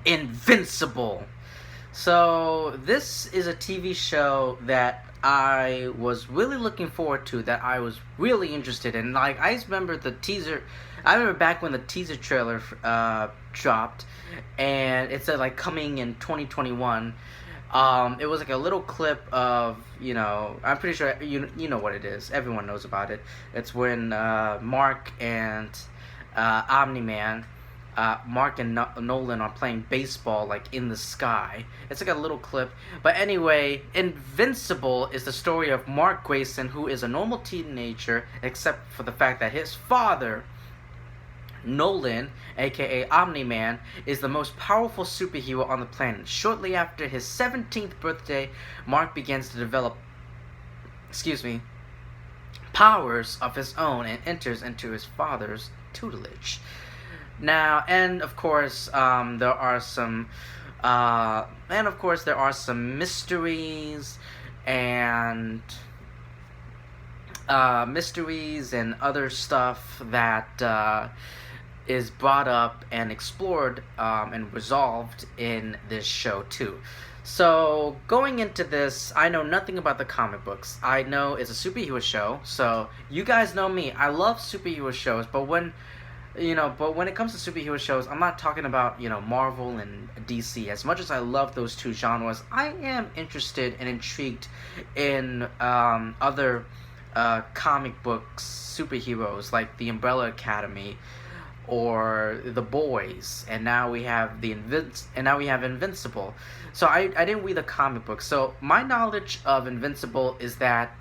Invincible. So this is a TV show that I was really looking forward to, that I was really interested in. Like, I remember the teaser. I remember back when the teaser trailer dropped, and it said like coming in 2021. It was like a little clip of, I'm pretty sure you know what it is. Everyone knows about it. It's when Mark and Omni-Man, Mark and Nolan are playing baseball like in the sky. It's like a little clip. But anyway, Invincible is the story of Mark Grayson, who is a normal teenager, except for the fact that his father, Nolan, aka Omni-Man, is the most powerful superhero on the planet. Shortly after his 17th birthday, Mark begins to develop, powers of his own and enters into his father's tutelage. Now, and of course, there are some mysteries and other stuff that is brought up and explored and resolved in this show too. So going into this, I know nothing about the comic books. I know it's a superhero show, so you guys know me. I love superhero shows, but when it comes to superhero shows, I'm not talking about, Marvel and DC. As much as I love those two genres, I am interested and intrigued in other comic books superheroes like the Umbrella Academy or The Boys, and now we have Invincible. So I didn't read the comic book. So my knowledge of Invincible is that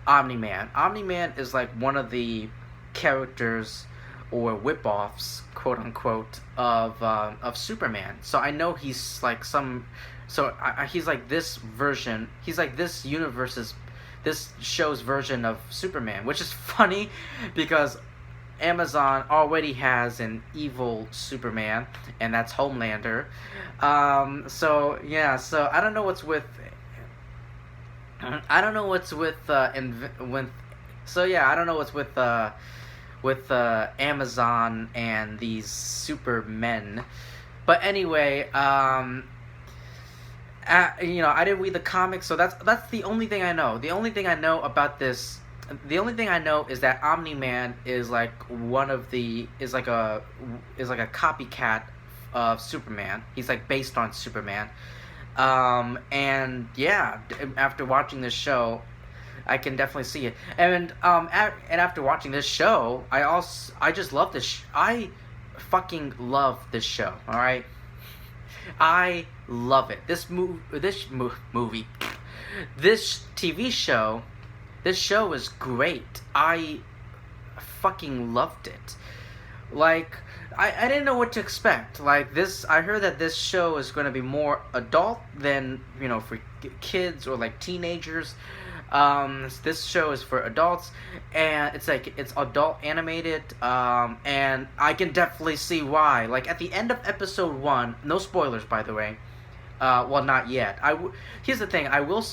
Omni-Man is like one of the characters or whip-offs, quote unquote, of Superman. So I know he's like he's like this show's version of Superman, which is funny because Amazon already has an evil Superman, and that's Homelander. So I don't know what's with Amazon and these Supermen. But anyway, I didn't read the comics, so that's the only thing I know. The only thing I know is that Omni-Man is like is like a copycat of Superman. He's like based on Superman. And yeah, after watching this show, I can definitely see it. And after watching this show, I just love this. I fucking love this show. All right, I love it. This TV show. This show is great. I fucking loved it. Like, I didn't know what to expect. Like, I heard that this show is going to be more adult than, for kids or, like, teenagers. This show is for adults, and it's adult animated, and I can definitely see why. Like, at the end of episode 1, no spoilers, by the way. Well, not yet. Here's the thing, I will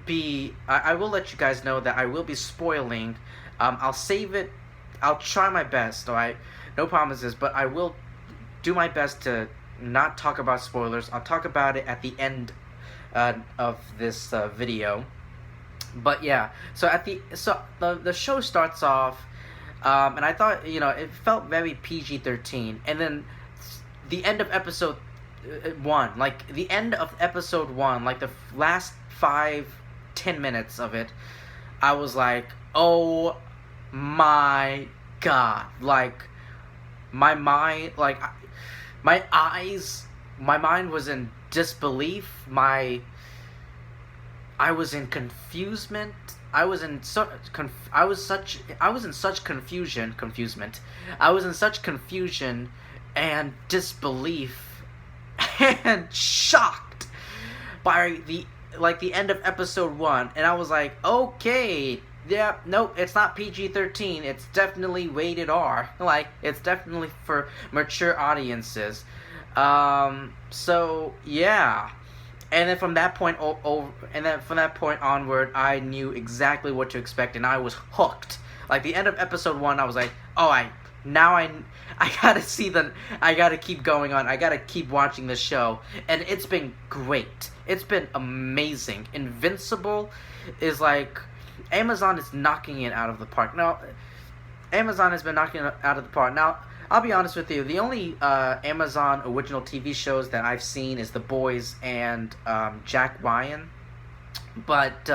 let you guys know that I will be spoiling. I'll save it. I'll try my best, alright? No promises, but I will do my best to not talk about spoilers. I'll talk about it at the end of this video. But yeah, so the show starts off, and I thought, it felt very PG-13, and then the end of episode 1, like the last 5-10 minutes of it, I was like, oh my god, like my mind was in disbelief. I was in confusement. I was in such confusion and disbelief and shocked by the end of episode 1, and I was like, okay, yeah, nope, it's not PG-13, it's definitely rated R. Like, it's definitely for mature audiences. So yeah. And then from that point onward, I knew exactly what to expect, and I was hooked. Like, the end of episode 1, I was like, oh, now I gotta see the I gotta keep going on. I gotta keep watching the show, and it's been great. It's been amazing. Invincible is like Amazon is knocking it out of the park. Now, Amazon has been knocking it out of the park. Now, I'll be honest with you. The only Amazon original TV shows that I've seen is The Boys and Jack Ryan. But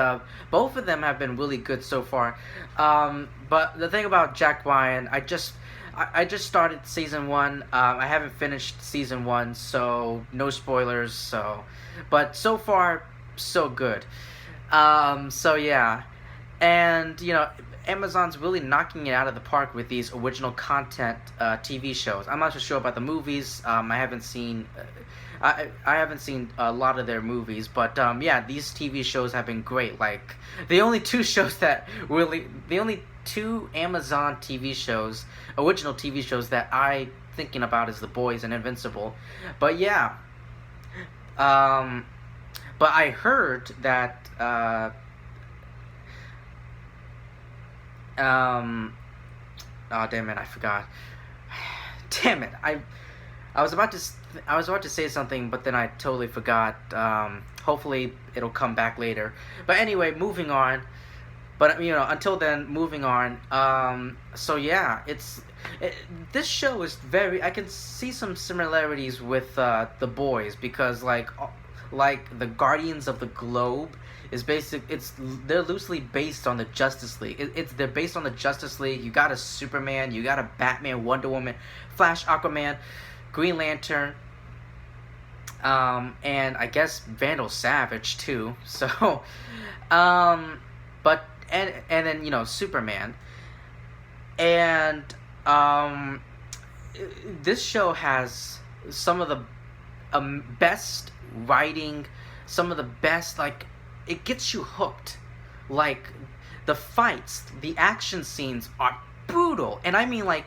both of them have been really good so far. But the thing about Jack Ryan, I just started season one. I haven't finished season one, so no spoilers. But so far, so good. So yeah, and Amazon's really knocking it out of the park with these original content TV shows. I'm not so sure about the movies. I haven't seen. I haven't seen a lot of their movies, but yeah, these TV shows have been great. Like the only two Amazon TV shows, original TV shows that I thinking about is The Boys and Invincible. But yeah, but I heard that oh damn it, I forgot. Damn it, I was about to say something, but then I totally forgot. Hopefully it'll come back later. But anyway, moving on. But until then, moving on. So yeah, this show is very. I can see some similarities with The Boys because like the Guardians of the Globe is they're loosely based on the Justice League. They're based on the Justice League. You got a Superman, you got a Batman, Wonder Woman, Flash, Aquaman, Green Lantern, and I guess Vandal Savage too. So, but and then Superman, and this show has some of the best writing, some of the best, like, it gets you hooked. Like, the fights, the action scenes are brutal, and I mean like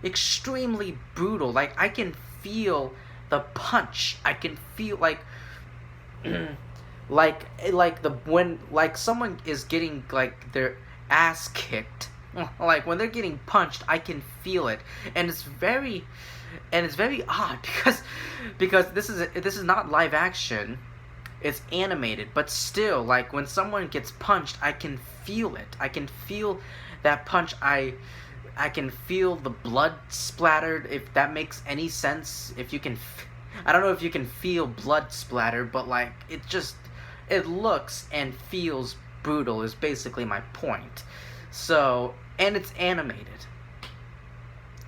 extremely brutal. Like, I can feel the punch. I can feel like when someone is getting like their ass kicked, like when they're getting punched, I can feel it, and it's very odd because this is not live action, it's animated, but still, like when someone gets punched, I can feel it. I can feel that punch. I can feel the blood splattered, if that makes any sense. If you can, I don't know if you can feel blood splattered, but like it looks and feels brutal is basically my point. So, and it's animated.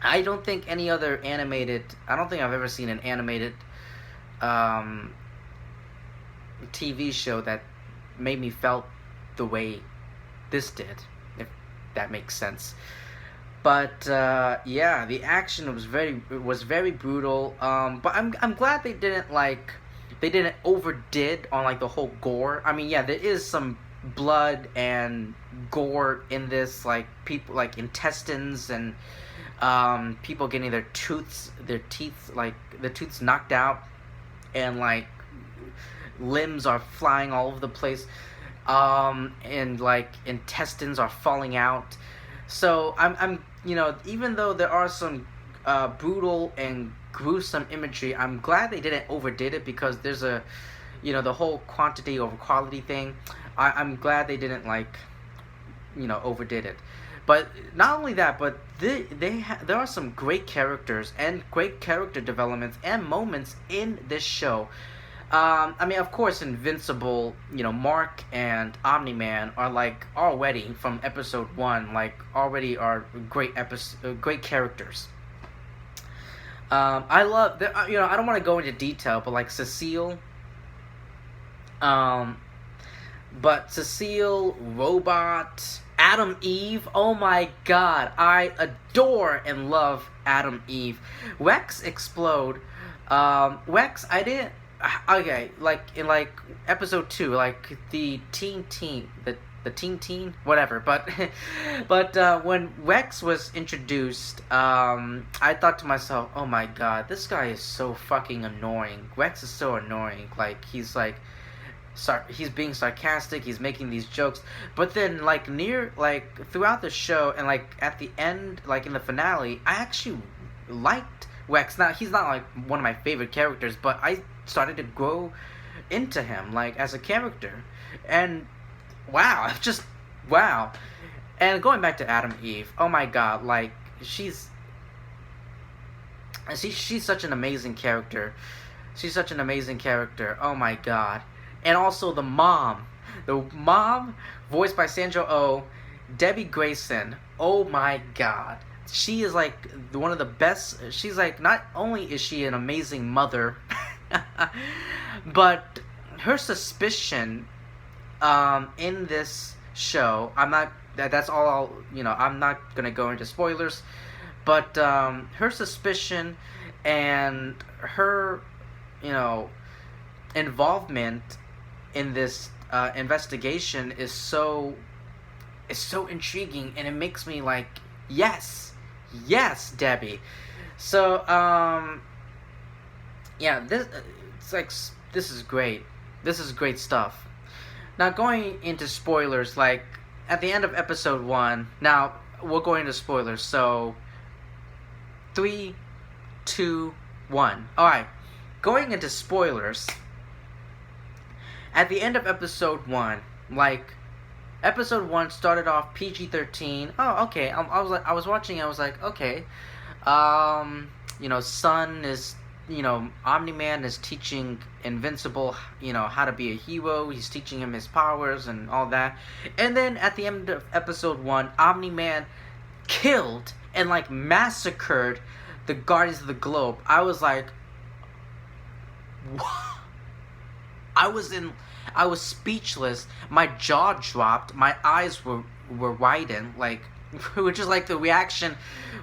I don't think I've ever seen an animated TV show that made me felt the way this did, if that makes sense. But yeah, the action was very brutal. But I'm glad they didn't overdid on like the whole gore. I mean, yeah, there is some blood and gore in this, like people, like intestines and people getting their teeth knocked out, and like limbs are flying all over the place, and like intestines are falling out. So I'm even though there are some brutal and gruesome imagery, I'm glad they didn't overdid it, because there's a the whole quantity over quality thing. I'm glad they didn't overdid it. But not only that, but there are some great characters and great character developments and moments in this show. I mean, of course, Invincible, Mark and Omni-Man are like already from episode 1, like already are great characters. I love, I don't want to go into detail, but like Cecile, Robot, Adam Eve, oh my god, I adore and love Adam Eve. Rex Explode, Rex, I didn't, okay, like in like episode 2, like the teen, whatever, but when Rex was introduced, I thought to myself, oh my god, this guy is so fucking annoying. Rex is so annoying. Like, he's like he's being sarcastic, he's making these jokes, but then throughout the show and like at the end, like in the finale, I actually liked Wex. Now he's not like one of my favorite characters, but I started to grow into him like as a character, and wow, just wow. And going back to Adam Eve, oh my god, like she's such an amazing character. She's such an amazing character. Oh my god. And also the mom, voiced by Sandra Oh, Debbie Grayson. Oh my god. She is like one of the best. She's like, not only is she an amazing mother, but her suspicion in this show, that's all I'm not going to go into spoilers, but her suspicion and her, involvement in this investigation is so intriguing, and it makes me like, yes, Debbie. So yeah, this is great. This is great stuff. Now going into spoilers, like at the end of episode 1. Now we're going into spoilers. So 3, 2, 1. All right, going into spoilers. At the end of episode 1, like, episode 1 started off PG-13. Oh, okay. I was watching. I was like, okay. Sun is, Omni-Man is teaching Invincible, how to be a hero. He's teaching him his powers and all that. And then at the end of episode 1, Omni-Man killed and like massacred the Guardians of the Globe. I was like, what? I was speechless. My jaw dropped. My eyes were widened. Like, which is like the reaction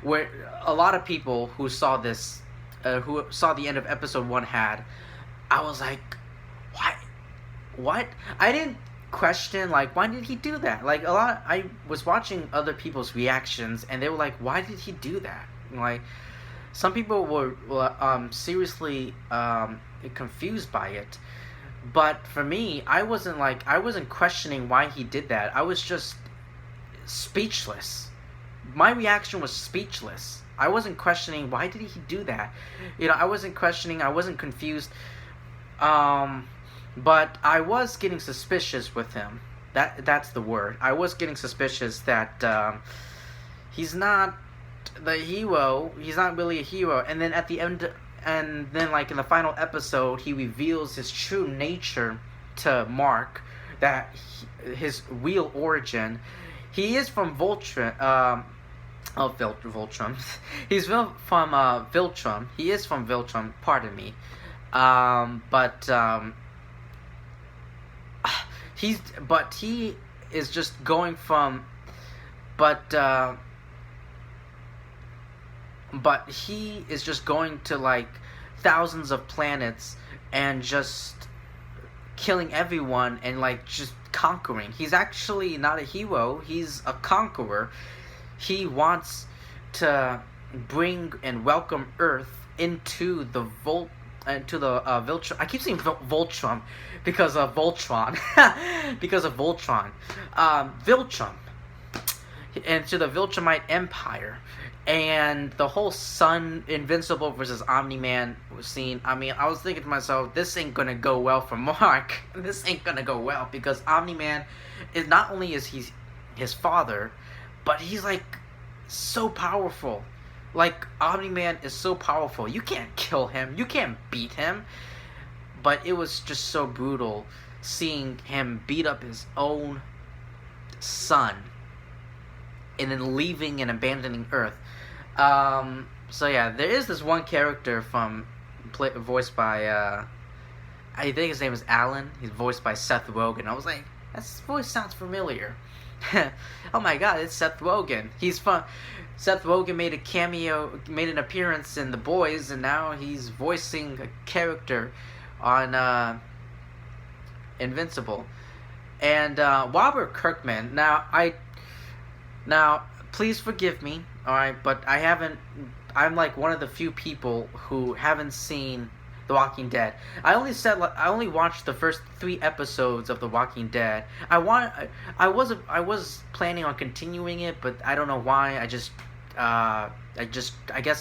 where a lot of people who saw this, who saw the end of episode 1 had. I was like, what? I didn't question, like, why did he do that? Like, I was watching other people's reactions, and they were like, why did he do that? Like, some people were seriously confused by it. But for me, I wasn't questioning why he did that. I was just speechless. My reaction was speechless. I wasn't questioning why did he do that. I wasn't questioning. I wasn't confused. But I was getting suspicious with him. That's the word. I was getting suspicious that he's not the hero. He's not really a hero. And then at the end. And then, like, in the final episode, he reveals his true nature to Mark, that his real origin. He is from Voltron. Voltron. He's from Viltrum. He is from Viltrum. Pardon me. He is just going from. But he is just going to like thousands of planets and just killing everyone and like just conquering. He's actually not a hero. He's a conqueror. He wants to bring and welcome Earth into the Viltrum. I keep saying Voltrum because of Voltron. Because of Voltron. Viltrum. Into the Viltrumite Empire. And the whole Sun, Invincible versus Omni-Man scene, I mean, I was thinking to myself, this ain't gonna go well for Mark. This ain't gonna go well, because Omni-Man is not only is he his father, but he's like so powerful. Like, Omni-Man is so powerful. You can't kill him. You can't beat him. But it was just so brutal seeing him beat up his own son and then leaving and abandoning Earth. So yeah, there is this one character voiced by, I think his name is Alan. He's voiced by Seth Rogen. I was like, that voice sounds familiar. Oh my god, it's Seth Rogen. Seth Rogen made an appearance in The Boys, and now he's voicing a character on, Invincible. And, Robert Kirkman, Now, please forgive me, alright, but I'm like one of the few people who haven't seen The Walking Dead. I only watched the first 3 episodes of The Walking Dead. I was planning on continuing it, but I don't know why. I guess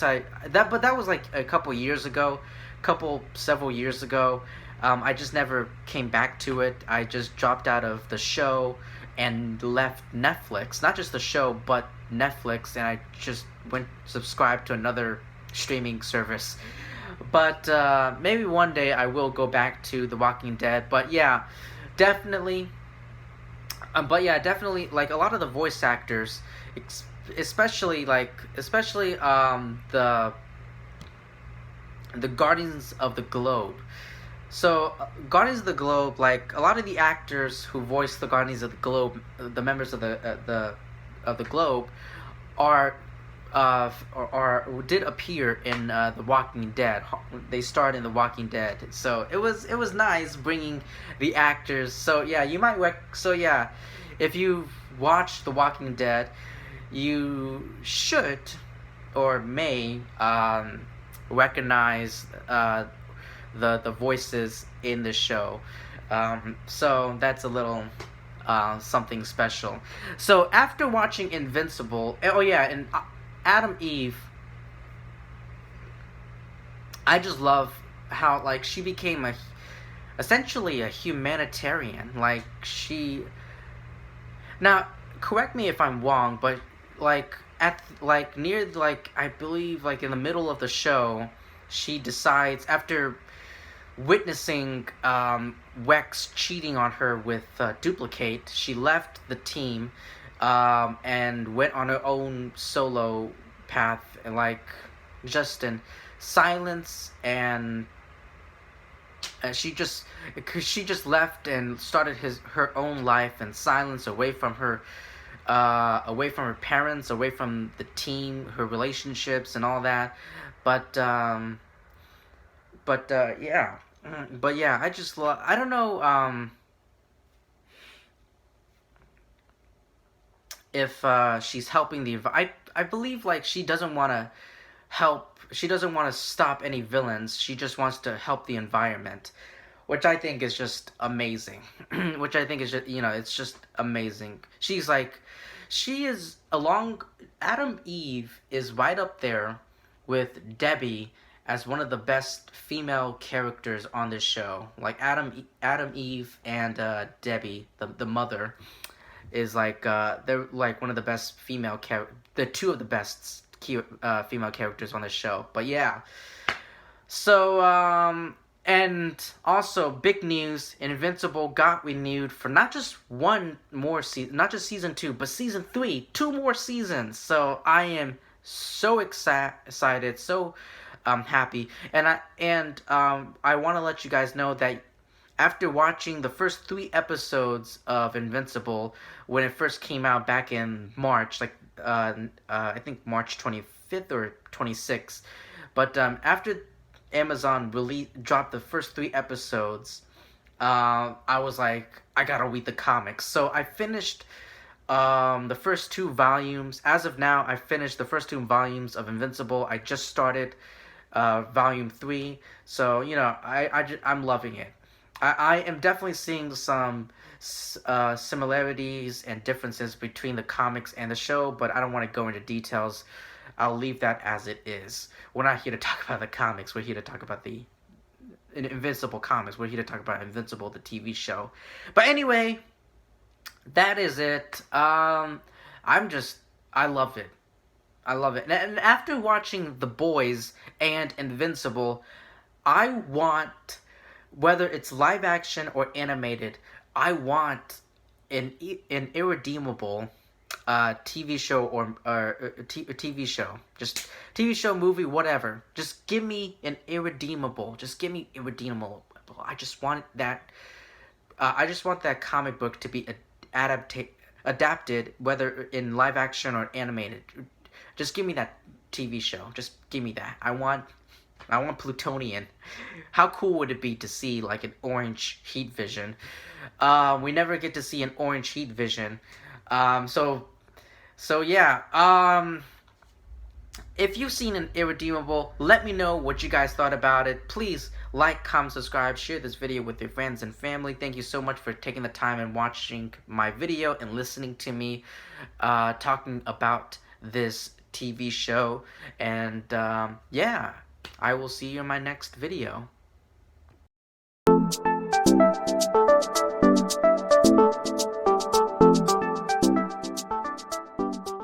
but that was like a couple years ago, several years ago. I just never came back to it. I just dropped out of the show and left Netflix. Not just the show, but Netflix, and I just went subscribed to another streaming service. But maybe one day I will go back to The Walking Dead. But yeah, definitely. Definitely, like a lot of the voice actors, especially the Guardians of the Globe. So, Guardians of the Globe, like a lot of the actors who voice the Guardians of the Globe, the members of the Globe, are did appear in The Walking Dead. They starred in The Walking Dead, so it was nice bringing the actors. So yeah, if you watch The Walking Dead, you should or may recognize the voices in the show. So that's a little something special. So after watching Invincible, and Adam Eve, I just love how like she became essentially a humanitarian. Like she now correct me if I'm wrong, but like at like near like I believe like in the middle of the show, she decides after witnessing Wex cheating on her with Duplicate, she left the team and went on her own solo path, and like just in silence, and she just left and started her own life in silence, away from her parents, away from the team, her relationships, and all that. But yeah. But yeah, I just love. I don't know if she's helping the. I believe like she doesn't want to help. She doesn't want to stop any villains. She just wants to help the environment, which I think is just amazing. Which I think is just it's just amazing. She is along. Adam Eve is right up there with Debbie as one of the best female characters on this show. Like Adam Eve and Debbie, the mother, is like they're like one of the best the two of the best female characters on the show. But yeah, so and also big news: Invincible got renewed for not just one more season, not just season 2, but season 3, 2 more seasons. So I am so excited, so happy, and I want to let you guys know that after watching the first 3 episodes of Invincible when it first came out back in March, like I think March 25th or 26th, but after Amazon dropped the first 3 episodes, I was like, I gotta read the comics. So I finished the first 2 volumes. As of now, I finished the first 2 volumes of Invincible. I just started volume 3, so I'm loving it. I am definitely seeing some similarities and differences between the comics and the show, but I don't want to go into details. I'll leave that as it is. We're not here to talk about the comics. We're here to talk about the Invincible comics. We're here to talk about Invincible, the TV show. But anyway, that is it. I love it. I love it. And after watching The Boys and Invincible, I want, whether it's live action or animated, I want an irredeemable TV show or TV show. Just TV show, movie, whatever. Just give me an irredeemable. Just give me irredeemable. I just want that. I just want that comic book to be adapted, whether in live action or animated. Just give me that TV show. Just give me that. I want Plutonian. How cool would it be to see like an orange heat vision? We never get to see an orange heat vision. So yeah. If you've seen an Irredeemable, let me know what you guys thought about it. Please like, comment, subscribe, share this video with your friends and family. Thank you so much for taking the time and watching my video and listening to me talking about this TV show. And yeah, I will see you in my next video.